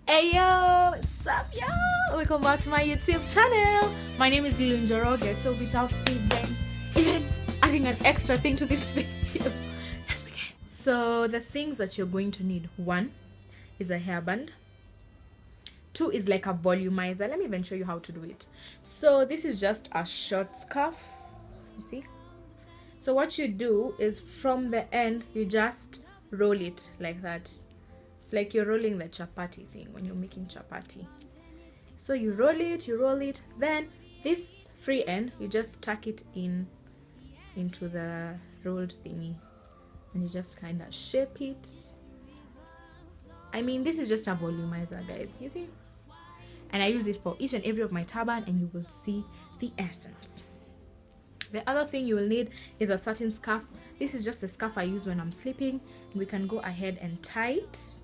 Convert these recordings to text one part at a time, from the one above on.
Hey yo, what's up yo? Welcome back to my YouTube channel. My name is Lulu. So without even adding an extra thing to this video, let's begin. So the things that you're going to need: one is a hairband. Two is like a volumizer. Let me even show you how to do it. So this is just a short scarf. You see? So what you do is from the end, you just roll it like that. It's like you're rolling the chapati thing when you're making chapati. So you roll it, then this free end, you just tuck it into the rolled thingy. And you just kind of shape it. I mean, this is just a volumizer, guys, you see? And I use it for each and every of my turban, and you will see the essence. The other thing you will need is a satin scarf. This is just the scarf I use when I'm sleeping. And we can go ahead and tie it.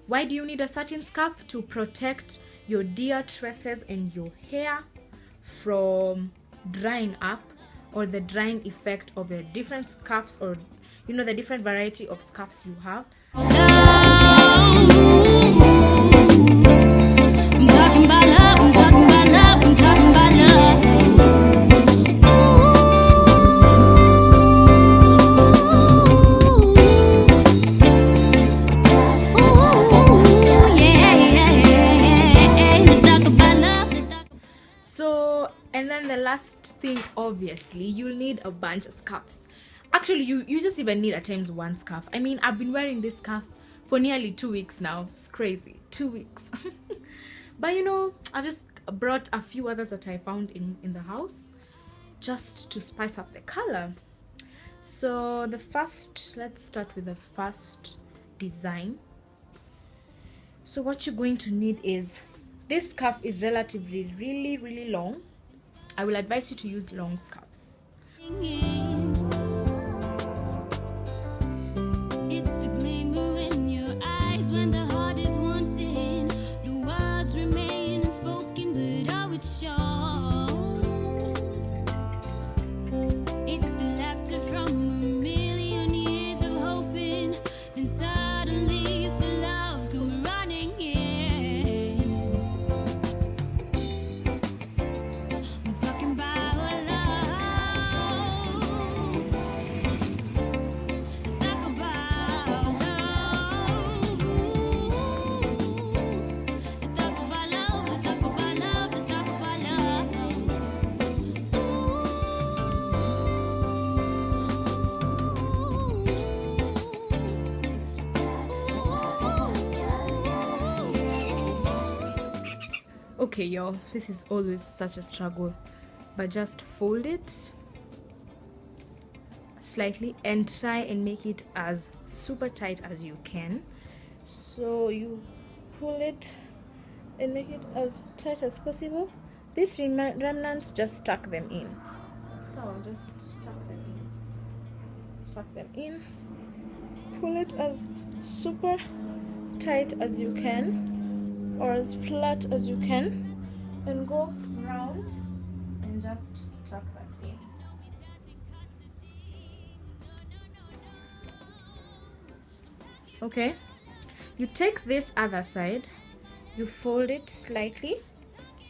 Why do you need a satin scarf? To protect your dear tresses and your hair from drying up, or the drying effect of the different scarves, or the different variety of scarves you have. I'm talking about love, I'm talking about love, I'm talking about love. So, and then the last thing, obviously, you'll need a bunch of scarves. Actually, you just even need at times one scarf. I mean, I've been wearing this scarf for nearly 2 weeks now. It's crazy. 2 weeks. But I've just brought a few others that I found in the house just to spice up the color. So let's start with the first design. So what you're going to need is, this scarf is relatively really long. I will advise you to use long scarves. It's the glimmer in your eyes when the heart is wanting. The words remain unspoken, but how it shows. It's the laughter from a million years of hoping. Then suddenly you see love come running in. I'm talking about love. Let's talk about love. Let's talk about love. Let's talk about love. Let's talk about love. Okay, y'all, this is always such a struggle, but just fold it slightly and try and make it as super tight as you can. So you pull it and make it as tight as possible. These remnants, just tuck them in. So just tuck them in, pull it as super tight as you can, or as flat as you can, and go round and just tuck that in. Okay, you take this other side, you fold it slightly,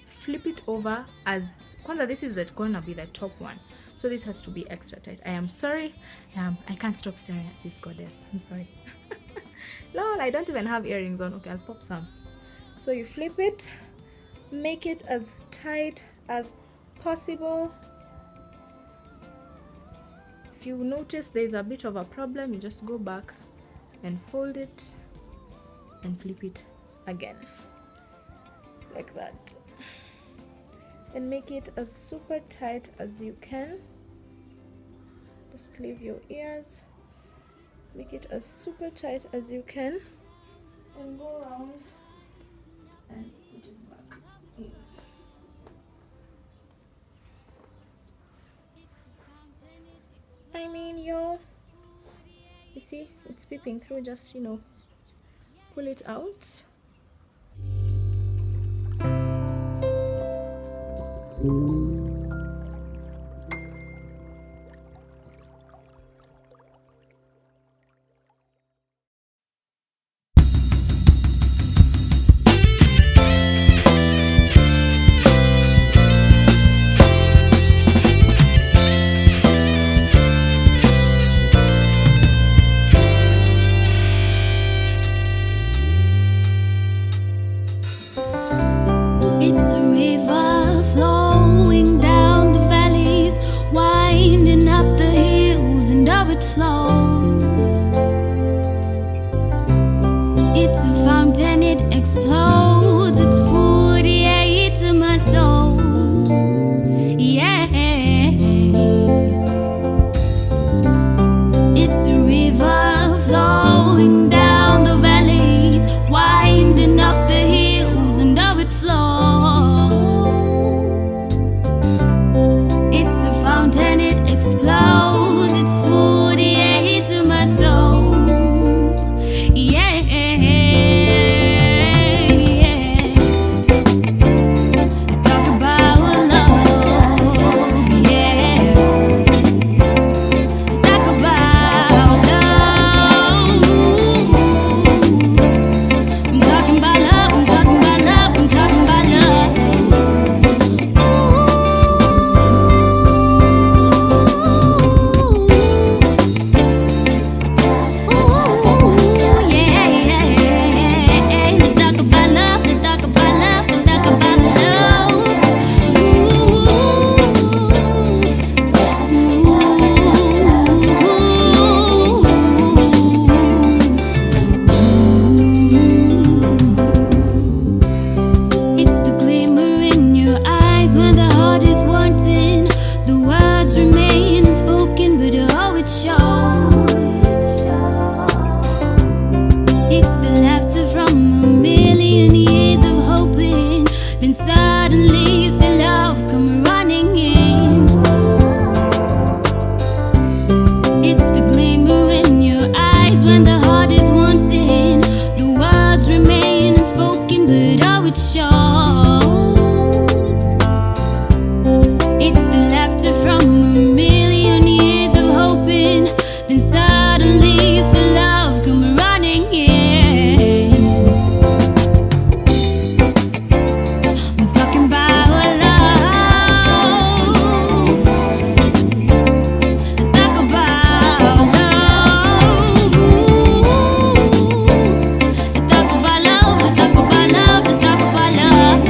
flip it over as kwanza. This is gonna be the top one, so this has to be extra tight. I am sorry, I can't stop staring at this goddess. I'm sorry. Lol, I don't even have earrings on. Okay, I'll pop some. So you flip it, make it as tight as possible. If you notice there's a bit of a problem, you just go back and fold it and flip it again like that, and make it as super tight as you can. Just leave your ears, make it as super tight as you can, and go around and put it back in. I mean, you see, it's peeping through. Just pull it out. explodes. It's 48 to my soul. Yeah. It's a river flowing down the valleys, winding up the hills, and now it flows. It's a fountain, it explodes. It's 48 to my soul. Yeah. Let's talk about love. Yeah. Let's talk about love. I'm talking about love. I'm talking about love. I'm talking about love. It's the glimmer in your eyes when the heart is wanting. The words remain unspoken, but oh, it shows. It's the laughter from a million years of hoping. Then suddenly you see love come running in. It's the glimmer in your eyes when the heart is wanting. The words remain unspoken, but oh, it shows. It's the laughter from a million years of hoping. Then suddenly you see love come running in. I'm talking about love. Let's talk about love. Let's talk about love. Let's talk about love. Let's talk about love.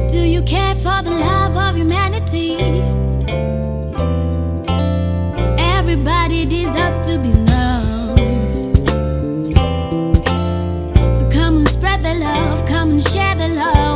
Do you care for the love of humanity? Everybody deserves to be loved. So come and spread the love, come and share the love.